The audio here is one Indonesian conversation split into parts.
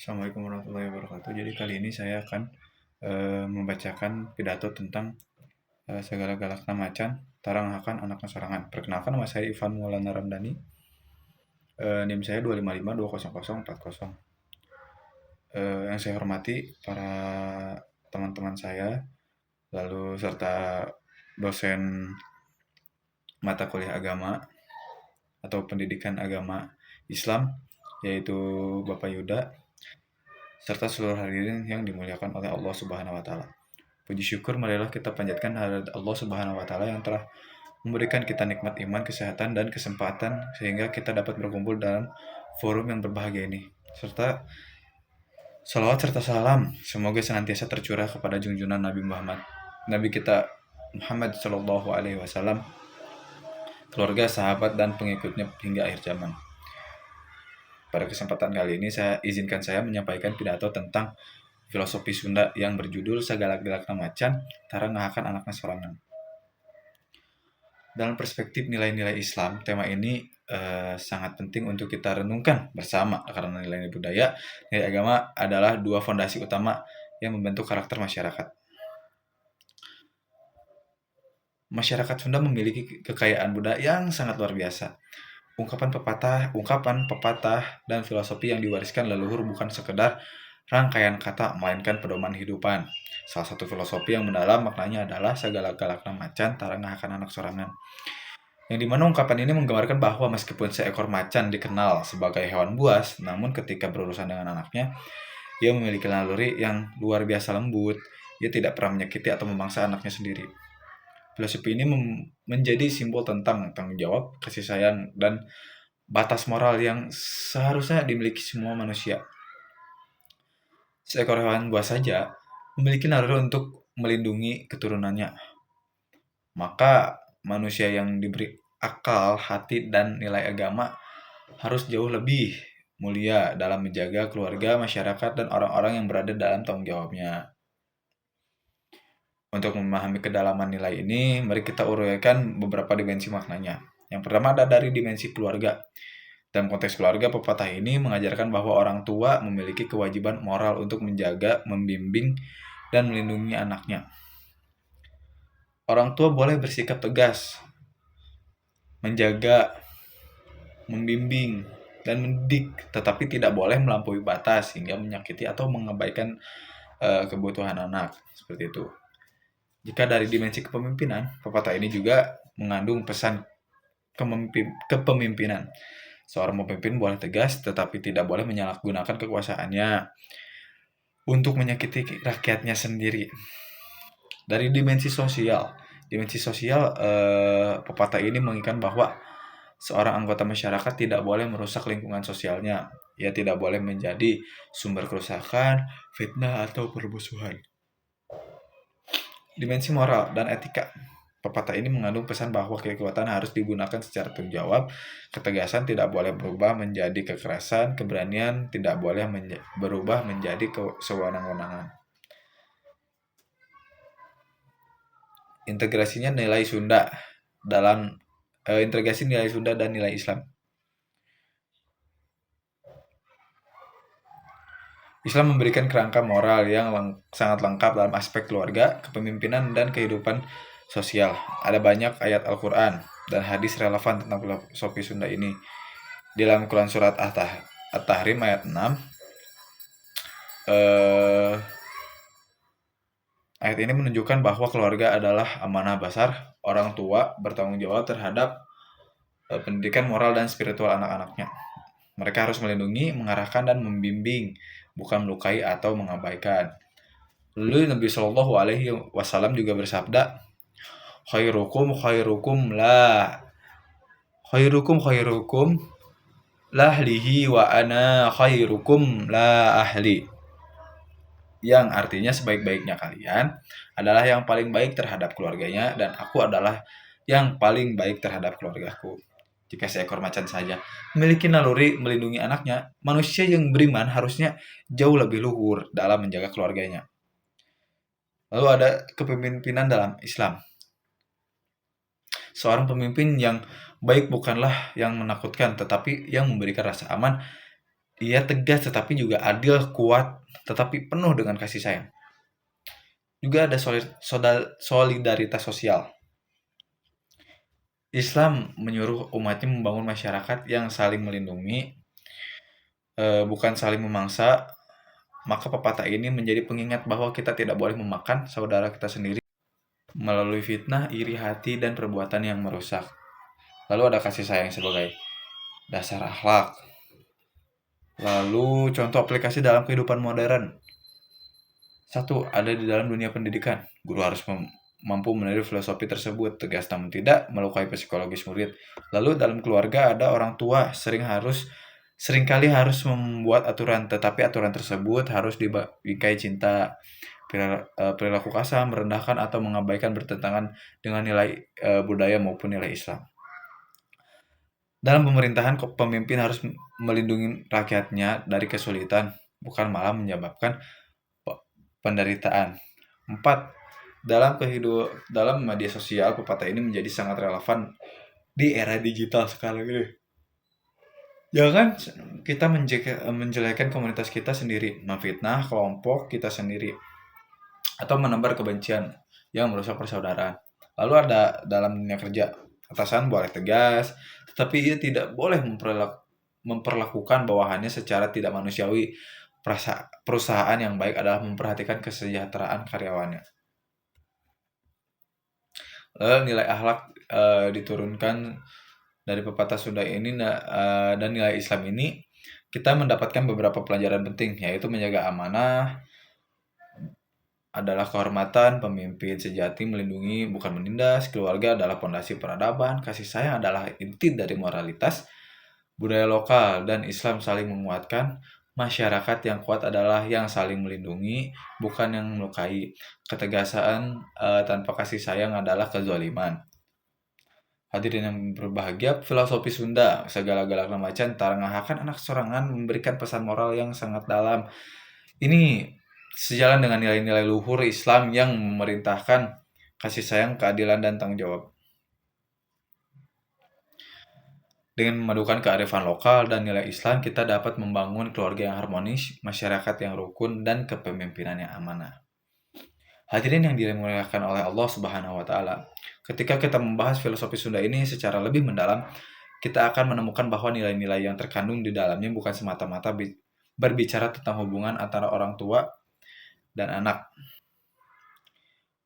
Assalamualaikum warahmatullahi wabarakatuh. Jadi kali ini saya akan membacakan pidato tentang segala galakna macan, tarang akan anaknya sorangan. Perkenalkan, nama saya Ivan Maulana Ramdhani. NIM saya 255200040. Yang saya hormati para teman-teman saya, lalu serta dosen mata kuliah agama atau pendidikan agama Islam, yaitu Bapak Yuda, serta seluruh hadirin yang dimuliakan oleh Allah Subhanahu wa taala. Puji syukur marilah kita panjatkan kehadirat Allah Subhanahu wa taala yang telah memberikan kita nikmat iman, kesehatan dan kesempatan sehingga kita dapat berkumpul dalam forum yang berbahagia ini. Serta salawat serta salam semoga senantiasa tercurah kepada junjungan Nabi Muhammad, Nabi kita Muhammad Shallallahu alaihi wasallam, keluarga, sahabat dan pengikutnya hingga akhir zaman. Pada kesempatan kali ini saya menyampaikan pidato tentang filosofi Sunda yang berjudul Sagalak-galakna Macan, Tara Ngahakan Anakna Sorangan. Dalam perspektif nilai-nilai Islam, tema ini sangat penting untuk kita renungkan bersama karena nilai-nilai budaya, nilai agama adalah dua fondasi utama yang membentuk karakter masyarakat. Masyarakat Sunda memiliki kekayaan budaya yang sangat luar biasa. Ungkapan pepatah, dan filosofi yang diwariskan leluhur bukan sekedar rangkaian kata, melainkan pedoman hidupan. Salah satu filosofi yang mendalam maknanya adalah Sagalak-galakna macan, tara ngahakan anak sorangan. Yang dimana ungkapan ini menggambarkan bahwa meskipun seekor macan dikenal sebagai hewan buas, namun ketika berurusan dengan anaknya, ia memiliki naluri yang luar biasa lembut. Ia tidak pernah menyakiti atau memangsa anaknya sendiri. Filosofi ini menjadi simbol tentang tanggung jawab, kasih sayang, dan batas moral yang seharusnya dimiliki semua manusia. Seekor hewan buas saja memiliki naluri untuk melindungi keturunannya. Maka manusia yang diberi akal, hati, dan nilai agama harus jauh lebih mulia dalam menjaga keluarga, masyarakat, dan orang-orang yang berada dalam tanggung jawabnya. Untuk memahami kedalaman nilai ini, mari kita uraikan beberapa dimensi maknanya. Yang pertama ada dari dimensi keluarga. Dalam konteks keluarga, pepatah ini mengajarkan bahwa orang tua memiliki kewajiban moral untuk menjaga, membimbing, dan melindungi anaknya. Orang tua boleh bersikap tegas, menjaga, membimbing, dan mendidik, tetapi tidak boleh melampaui batas hingga menyakiti atau mengabaikan kebutuhan anak. Seperti itu. Jika dari dimensi kepemimpinan, pepatah ini juga mengandung pesan kepemimpinan. Seorang pemimpin boleh tegas, tetapi tidak boleh menyalahgunakan kekuasaannya untuk menyakiti rakyatnya sendiri. Dari dimensi sosial, pepatah ini mengingatkan bahwa seorang anggota masyarakat tidak boleh merusak lingkungan sosialnya. Ia tidak boleh menjadi sumber kerusakan, fitnah, atau permusuhan. Dimensi moral dan etika. Pepatah ini mengandung pesan bahwa kekuatan harus digunakan secara tanggung jawab, ketegasan tidak boleh berubah menjadi kekerasan, keberanian tidak boleh berubah menjadi sewenang-wenangan. Integrasi nilai Sunda dan nilai Islam. Islam memberikan kerangka moral yang sangat lengkap dalam aspek keluarga, kepemimpinan, dan kehidupan sosial. Ada banyak ayat Al-Quran dan hadis relevan tentang filosofi Sunda ini. Di dalam Quran surat At-Tahrim ayat 6, ayat ini menunjukkan bahwa keluarga adalah amanah besar. Orang tua bertanggung jawab terhadap pendidikan moral dan spiritual anak-anaknya. Mereka harus melindungi, mengarahkan, dan membimbing, bukan melukai atau mengabaikan. Lalu Nabi Shallallahu Alaihi Wasallam juga bersabda, khairukum lahlihi wa ana khairukum la ahli. Yang artinya sebaik-baiknya kalian adalah yang paling baik terhadap keluarganya, dan aku adalah yang paling baik terhadap keluargaku. Jika seekor macan saja memiliki naluri melindungi anaknya, manusia yang beriman harusnya jauh lebih luhur dalam menjaga keluarganya. Lalu ada kepemimpinan dalam Islam. Seorang pemimpin yang baik bukanlah yang menakutkan, tetapi yang memberikan rasa aman Ia tegas tetapi juga adil, kuat tetapi penuh dengan kasih sayang. Juga ada solidaritas sosial. Islam menyuruh umatnya membangun masyarakat yang saling melindungi, bukan saling memangsa. Maka pepatah ini menjadi pengingat bahwa kita tidak boleh memakan saudara kita sendiri melalui fitnah, iri hati, dan perbuatan yang merusak. Lalu ada kasih sayang sebagai dasar akhlak. Lalu contoh aplikasi dalam kehidupan modern. Satu, ada di dalam dunia pendidikan. Guru harus mampu meniru filosofi tersebut, tegas namun tidak melukai psikologis murid. Lalu dalam keluarga ada orang tua seringkali harus membuat aturan, tetapi aturan tersebut harus dibingkai cinta. Perilaku kasar, merendahkan atau mengabaikan bertentangan dengan nilai budaya maupun nilai Islam. Dalam pemerintahan, pemimpin harus melindungi rakyatnya dari kesulitan, bukan malah menyebabkan penderitaan. 4. Dalam media sosial, pepatah ini menjadi sangat relevan di era digital sekarang ini. Jangan kita menjelekan komunitas kita sendiri, memfitnah kelompok kita sendiri, atau menebar kebencian yang merusak persaudaraan. Lalu ada dalam dunia kerja, atasan boleh tegas, tetapi ia tidak boleh memperlakukan bawahannya secara tidak manusiawi. Perusahaan yang baik adalah memperhatikan kesejahteraan karyawannya. Lalu nilai akhlak diturunkan dari pepatah Sunda ini dan nilai Islam ini, kita mendapatkan beberapa pelajaran penting, yaitu menjaga amanah adalah kehormatan, pemimpin sejati melindungi bukan menindas, keluarga adalah pondasi peradaban, kasih sayang adalah inti dari moralitas, budaya lokal dan Islam saling menguatkan, masyarakat yang kuat adalah yang saling melindungi, bukan yang melukai. Ketegasan tanpa kasih sayang adalah kezaliman. Hadirin yang berbahagia, filosofi Sunda, segala galak macan, tarangahakan anak sorangan memberikan pesan moral yang sangat dalam. Ini sejalan dengan nilai-nilai luhur Islam yang memerintahkan kasih sayang, keadilan, dan tanggung jawab. Dengan memadukan kearifan lokal dan nilai Islam, kita dapat membangun keluarga yang harmonis, masyarakat yang rukun, dan kepemimpinan yang amanah. Hadirin yang dimuliakan oleh Allah Subhanahu wa Ta'ala, ketika kita membahas filosofi Sunda ini secara lebih mendalam, kita akan menemukan bahwa nilai-nilai yang terkandung di dalamnya bukan semata-mata berbicara tentang hubungan antara orang tua dan anak,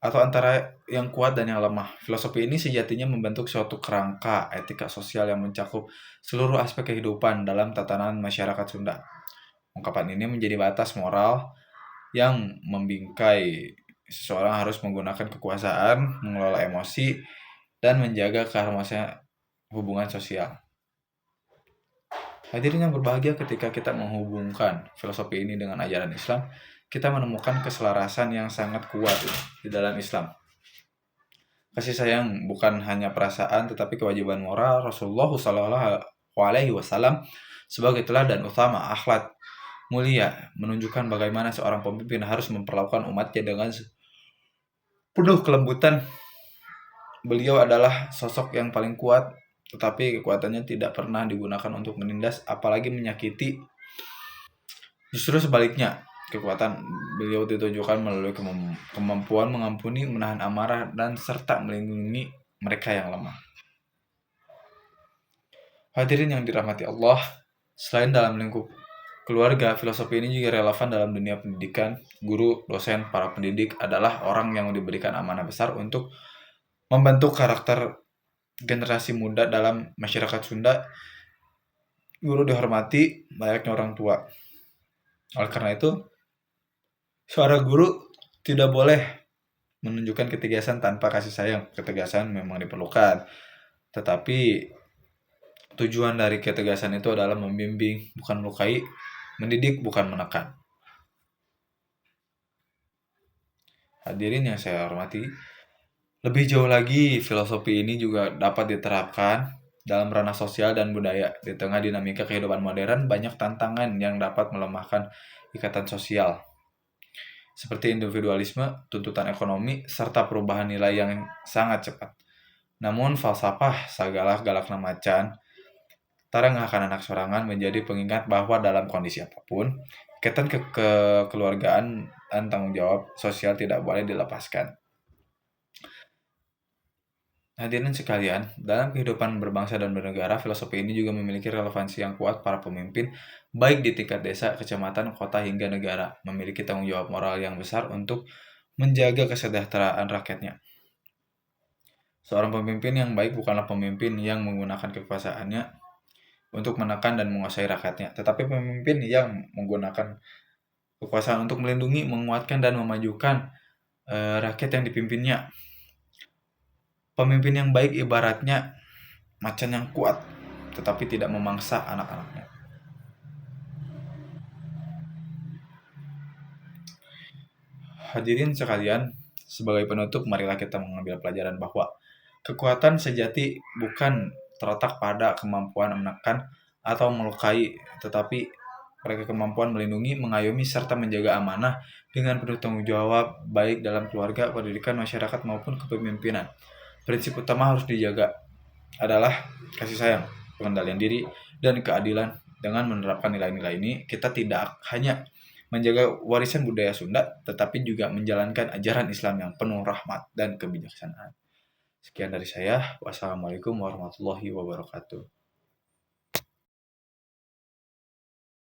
atau antara yang kuat dan yang lemah. Filosofi ini sejatinya membentuk suatu kerangka etika sosial yang mencakup seluruh aspek kehidupan dalam tatanan masyarakat Sunda. Ungkapan ini menjadi batas moral yang membingkai seseorang harus menggunakan kekuasaan, mengelola emosi, dan menjaga keharmonisan hubungan sosial. Hadirin yang berbahagia, ketika kita menghubungkan filosofi ini dengan ajaran Islam, kita menemukan keselarasan yang sangat kuat di dalam Islam. Kasih sayang bukan hanya perasaan tetapi kewajiban moral. Rasulullah SAW sebagai teladan utama akhlak mulia menunjukkan bagaimana seorang pemimpin harus memperlakukan umatnya dengan penuh kelembutan. Beliau adalah sosok yang paling kuat, tetapi kekuatannya tidak pernah digunakan untuk menindas apalagi menyakiti. Justru sebaliknya, kekuatan beliau ditunjukkan melalui kemampuan mengampuni, menahan amarah, dan serta melindungi mereka yang lemah. Hadirin yang dirahmati Allah, selain dalam lingkup keluarga, filosofi ini juga relevan dalam dunia pendidikan. Guru, dosen, para pendidik adalah orang yang diberikan amanah besar untuk membentuk karakter generasi muda dalam masyarakat Sunda. Guru dihormati layaknya orang tua. Oleh karena itu, seorang guru tidak boleh menunjukkan ketegasan tanpa kasih sayang. Ketegasan memang diperlukan, tetapi tujuan dari ketegasan itu adalah membimbing, bukan melukai, mendidik, bukan menekan. Hadirin yang saya hormati, lebih jauh lagi, filosofi ini juga dapat diterapkan dalam ranah sosial dan budaya. Di tengah dinamika kehidupan modern, banyak tantangan yang dapat melemahkan ikatan sosial, seperti individualisme, tuntutan ekonomi, serta perubahan nilai yang sangat cepat. Namun, falsafah segala galak macan Tarang akan anak sorangan menjadi pengingat bahwa dalam kondisi apapun, ikatan kekeluargaan dan tanggung jawab sosial tidak boleh dilepaskan. Hadirin sekalian, dalam kehidupan berbangsa dan bernegara, filosofi ini juga memiliki relevansi yang kuat. Para pemimpin, baik di tingkat desa, kecamatan, kota, hingga negara, memiliki tanggung jawab moral yang besar untuk menjaga kesejahteraan rakyatnya. Seorang pemimpin yang baik bukanlah pemimpin yang menggunakan kekuasaannya untuk menekan dan menguasai rakyatnya, tetapi pemimpin yang menggunakan kekuasaan untuk melindungi, menguatkan, dan memajukan rakyat yang dipimpinnya. Pemimpin yang baik ibaratnya macan yang kuat, tetapi tidak memangsa anak-anaknya. Hadirin sekalian, sebagai penutup, marilah kita mengambil pelajaran bahwa kekuatan sejati bukan terletak pada kemampuan menekan atau melukai, tetapi pada kemampuan melindungi, mengayomi, serta menjaga amanah dengan penuh tanggung jawab, baik dalam keluarga, pendidikan, masyarakat, maupun kepemimpinan. Prinsip utama harus dijaga adalah kasih sayang, pengendalian diri, dan keadilan. Dengan menerapkan nilai-nilai ini, kita tidak hanya menjaga warisan budaya Sunda, tetapi juga menjalankan ajaran Islam yang penuh rahmat dan kebijaksanaan. Sekian dari saya. Wassalamualaikum warahmatullahi wabarakatuh.